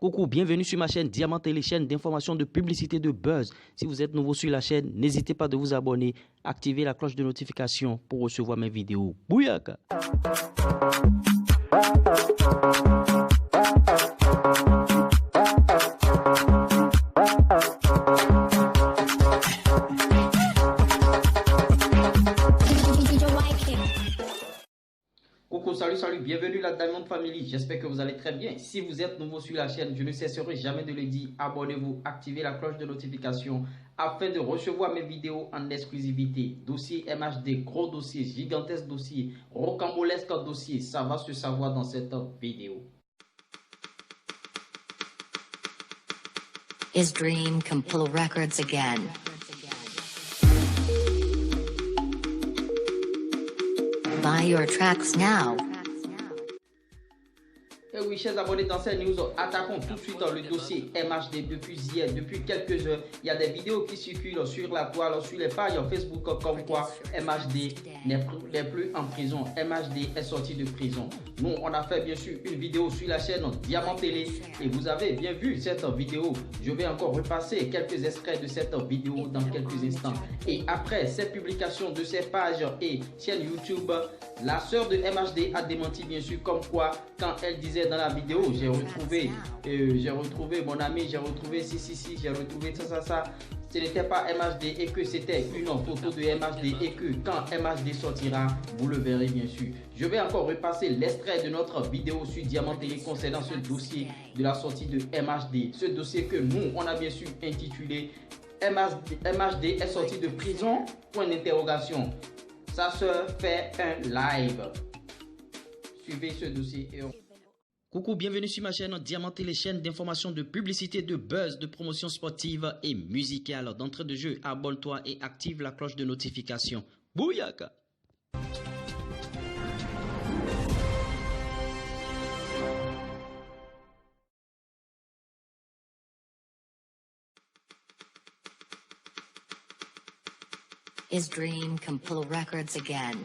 Coucou, bienvenue sur ma chaîne Diamant Télé, chaîne d'information, de publicité, de buzz. Si vous êtes nouveau sur la chaîne, n'hésitez pas de vous abonner, activer la cloche de notification pour recevoir mes vidéos. Bouyaka! Coucou, salut, bienvenue la Diamond Family, j'espère que vous allez très bien. Si vous êtes nouveau sur la chaîne, je ne cesserai jamais de le dire, abonnez-vous, activez la cloche de notification afin de recevoir mes vidéos en exclusivité. Dossier MHD, gros dossier, gigantesque dossier, rocambolesque dossier, ça va se savoir dans cette vidéo. Is Dream Compil Records again? Buy your tracks now. Et oui, chers abonnés, dans cette news, attaquons tout de suite le dossier MHD. Depuis hier, depuis quelques heures, il y a des vidéos qui circulent sur la toile, sur les pages Facebook, comme quoi MHD n'est plus en prison. MHD est sorti de prison. Nous, on a fait bien sûr une vidéo sur la chaîne Diamant Télé et vous avez bien vu cette vidéo. Je vais encore repasser quelques extraits de cette vidéo dans quelques instants. Et après cette publication de ces pages et chaîne YouTube, la sœur de MHD a démenti bien sûr, comme quoi quand elle disait dans la vidéo, j'ai retrouvé mon ami, j'ai retrouvé j'ai retrouvé ça. Ce n'était pas MHD et que c'était une photo de MHD et que quand MHD sortira, vous le verrez bien sûr. Je vais encore repasser l'extrait de notre vidéo sur Diamant Télé concernant ce dossier de la sortie de MHD. Ce dossier que nous, on a bien sûr intitulé MHD est sorti de prison, point d'interrogation. Sa sœur fait un live. Suivez ce dossier et on... Coucou, bienvenue sur ma chaîne Diamant Télé, chaîne d'information, de publicité, de buzz, de promotion sportive et musicale. D'entrée de jeu, abonne-toi et active la cloche de notification. Bouyaka! Is Dream Compil Records again?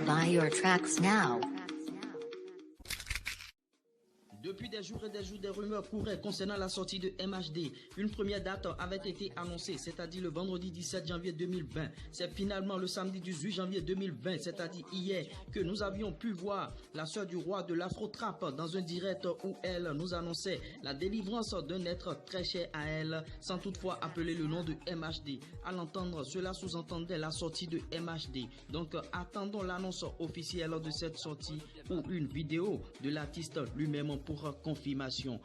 Buy your tracks now. Depuis des jours et des rumeurs couraient concernant la sortie de MHD. Une première date avait été annoncée, c'est-à-dire le vendredi 17 janvier 2020. C'est finalement le samedi 18 janvier 2020, c'est-à-dire hier, que nous avions pu voir la sœur du roi de l'Afro-Trap dans un direct où elle nous annonçait la délivrance d'un être très cher à elle, sans toutefois appeler le nom de MHD. À l'entendre, cela sous-entendait la sortie de MHD. Donc, attendons l'annonce officielle de cette sortie ou une vidéo de l'artiste lui-même pour confirmation.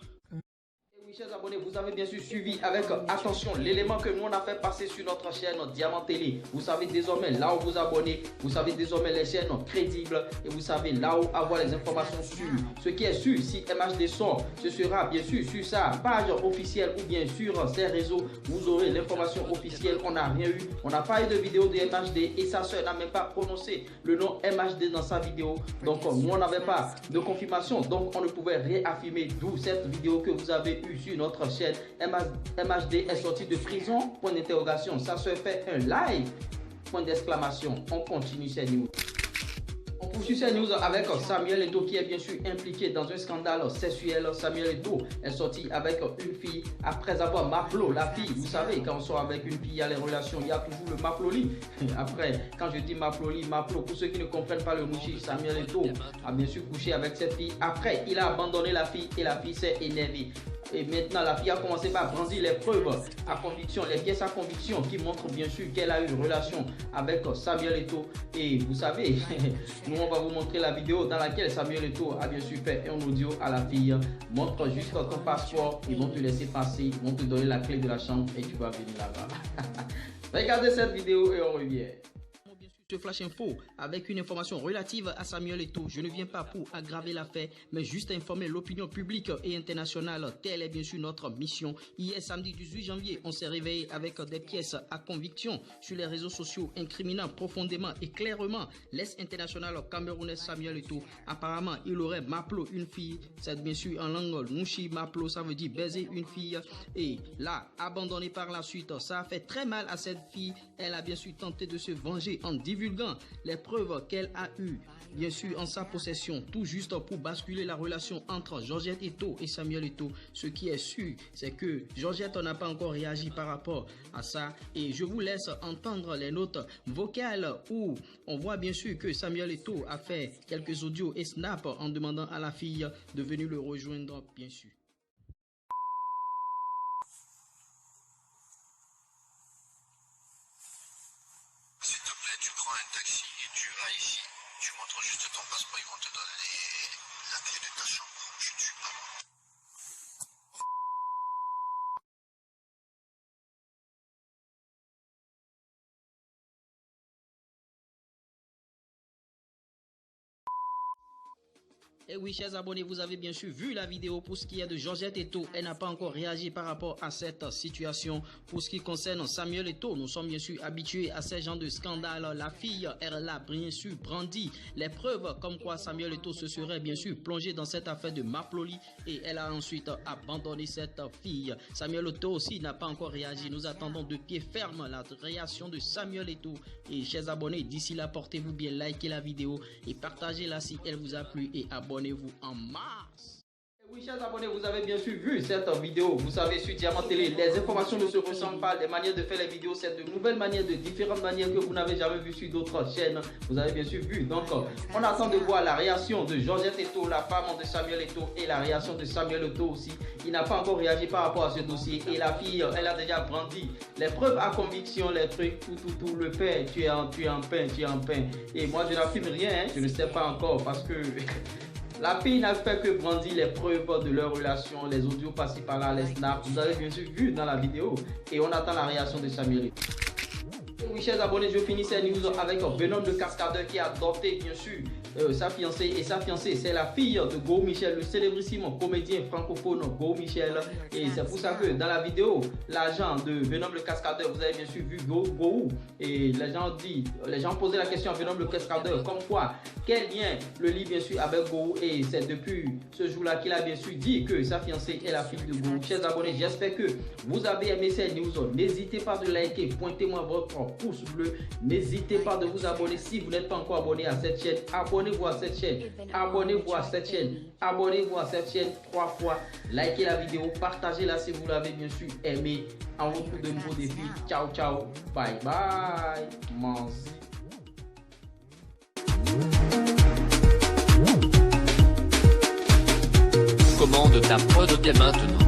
Oui, chers abonnés, vous avez bien sûr suivi avec attention l'élément que nous on a fait passer sur notre chaîne Diamant Télé. Vous savez désormais là où vous abonner, vous savez désormais les chaînes crédibles et vous savez là où avoir les informations sur ce qui est sûr. Si MHD sort, ce sera bien sûr sur sa page officielle ou bien sur ses réseaux. Vous aurez l'information officielle. On n'a rien eu, on n'a pas eu de vidéo de MHD et sa soeur n'a même pas prononcé le nom MHD dans sa vidéo. Donc nous on n'avait pas de confirmation, donc on ne pouvait réaffirmer, d'où cette vidéo que vous avez eue sur notre chaîne. MHD est sorti de prison, point d'interrogation. Ça se fait un live, point d'exclamation. On continue ces news. On poursuit ces news avec Samuel Eto'o qui est bien sûr impliqué dans un scandale sexuel. Samuel Eto'o est sorti avec une fille après avoir Maplo, la fille. Vous savez, quand on sort avec une fille, il y a les relations, il y a toujours le Maploli. Après, quand je dis Maploli, Maplo, pour ceux qui ne comprennent pas le mouchi, Samuel Eto'o a bien sûr couché avec cette fille. Après, il a abandonné la fille et la fille s'est énervée. Et maintenant, la fille a commencé par brandir les preuves à conviction, les pièces à conviction qui montrent bien sûr qu'elle a eu une relation avec Samuel Eto'o. Et vous savez, nous on va vous montrer la vidéo dans laquelle Samuel Eto'o a bien sûr fait un audio à la fille. Montre juste ton passeport, ils vont te laisser passer, ils vont te donner la clé de la chambre et tu vas venir là-bas. Regardez cette vidéo et on revient. Flash Info avec une information relative à Samuel Eto'o. Je ne viens pas pour aggraver l'affaire, mais juste informer l'opinion publique et internationale. Telle est bien sûr notre mission. Hier samedi 18 janvier, on s'est réveillé avec des pièces à conviction sur les réseaux sociaux incriminant profondément et clairement l'ex-international camerounais Samuel Eto'o. Apparemment, il aurait Maplo une fille. C'est bien sûr en langue Nushi. Maplo, ça veut dire baiser une fille. Et là, abandonné par la suite, ça a fait très mal à cette fille. Elle a bien sûr tenté de se venger en divulguant les preuves qu'elle a eues bien sûr en sa possession, tout juste pour basculer la relation entre Georgette Eto'o et Samuel Eto'o. Ce qui est sûr, c'est que Georgette n'a pas encore réagi par rapport à ça. Et je vous laisse entendre les notes vocales où on voit bien sûr que Samuel Eto'o a fait quelques audios et snaps en demandant à la fille de venir le rejoindre, bien sûr. S'il te plaît, tu prends un taxi et tu vas ici. Tu montres juste ton passeport, ils vont te donner la clé de ta chambre. Je ne suis pas loin. Et oui, chers abonnés, vous avez bien sûr vu la vidéo pour ce qui est de Georgette Eto'o. Elle n'a pas encore réagi par rapport à cette situation. Pour ce qui concerne Samuel Eto'o, nous sommes bien sûr habitués à ces genres de scandales. La fille, elle a bien sûr brandi les preuves comme quoi Samuel Eto'o se serait bien sûr plongé dans cette affaire de Maploli et elle a ensuite abandonné cette fille. Samuel Eto'o aussi n'a pas encore réagi. Nous attendons de pied ferme la réaction de Samuel Eto'o. Et chers abonnés, d'ici là, portez-vous bien, likez la vidéo et partagez-la si elle vous a plu et abonnez-vous en masse. Oui, chers abonnés, vous avez bien sûr vu cette vidéo. Vous savez, sur Diamant Télé, les informations ne se ressemblent pas. Les manières de faire les vidéos, c'est de nouvelles manières, de différentes manières que vous n'avez jamais vues sur d'autres chaînes. Vous avez bien sûr vu. Donc, on attend de voir la réaction de Georgette Eto'o, la femme de Samuel Eto'o, et la réaction de Samuel Eto'o aussi. Il n'a pas encore réagi par rapport à ce dossier. Et la fille, elle a déjà brandi les preuves à conviction, les trucs, tout le fait. Tu es en pain. Et moi, je n'affirme rien, hein. Je ne sais pas encore parce que... La fille n'a fait que brandir les preuves de leur relation, les audios passés par là, les snaps. Vous avez bien sûr vu dans la vidéo. Et on attend la réaction de Samuel. Oui, chers abonnés, je finis cette news avec Venom le cascadeur qui a adopté bien sûr sa fiancée. Et sa fiancée, c'est la fille de Go Michel, le célébrissime comédien francophone Go Michel. Et c'est pour ça que dans la vidéo, l'agent de Venom le cascadeur, vous avez bien sûr vu Go. Et les gens posaient la question à Venom le cascadeur, comme quoi, quel lien le lie bien sûr avec Go. Et c'est depuis ce jour-là qu'il a bien sûr dit que sa fiancée est la fille de Go. Chers abonnés, j'espère que vous avez aimé cette news. N'hésitez pas de liker, pointez-moi votre pouce bleu. N'hésitez pas de vous abonner si vous n'êtes pas encore abonné à cette chaîne. Abonnez-vous à cette chaîne. Abonnez-vous à cette chaîne. Abonnez-vous à cette chaîne 3 fois. Likez la vidéo. Partagez-la si vous l'avez bien sûr aimé. En retour de nouveaux défis. Ciao, ciao. Bye, bye. Merci. Commande ta prod dès maintenant.